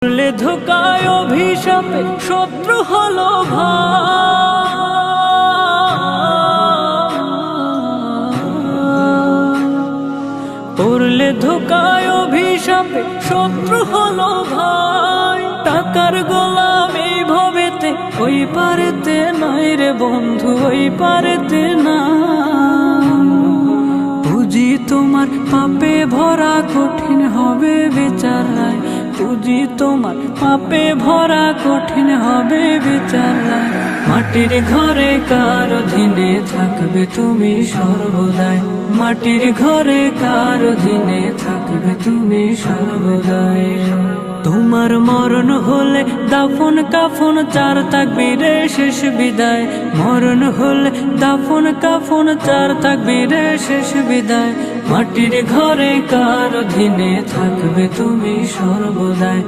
করলে ধোকায় অভিশাপে শত্রু হলো পড়লে ধোকায় অভিশাপে শত্রু হলো ভাই। টাকার গোলাম এই ভবেতে ওই পারেতে নয় রে বন্ধু, ওই পারেতে না। পুঁজি তোমার পাপে ভরা, কঠিন হবে বিচার রায়। পুঁজি তোমার পাপে ভরা, কঠিন হবে বিচার রায়। মাটির ঘরে কার অধীনে থাকবে তুমি সর্বদাই, মাটির ঘরে কার অধীনে থাকবে তুমি সর্বদাই। তোমার মরণ হলে দাফন কাফন, চার তাকবীরে শেষ বিদায়। মরণ হলে দাফন কাফন, চার তাকবীরে শেষ বিদায়। মাটির ঘরে কার অধীনে থাকবে তুমি সর্বদাই।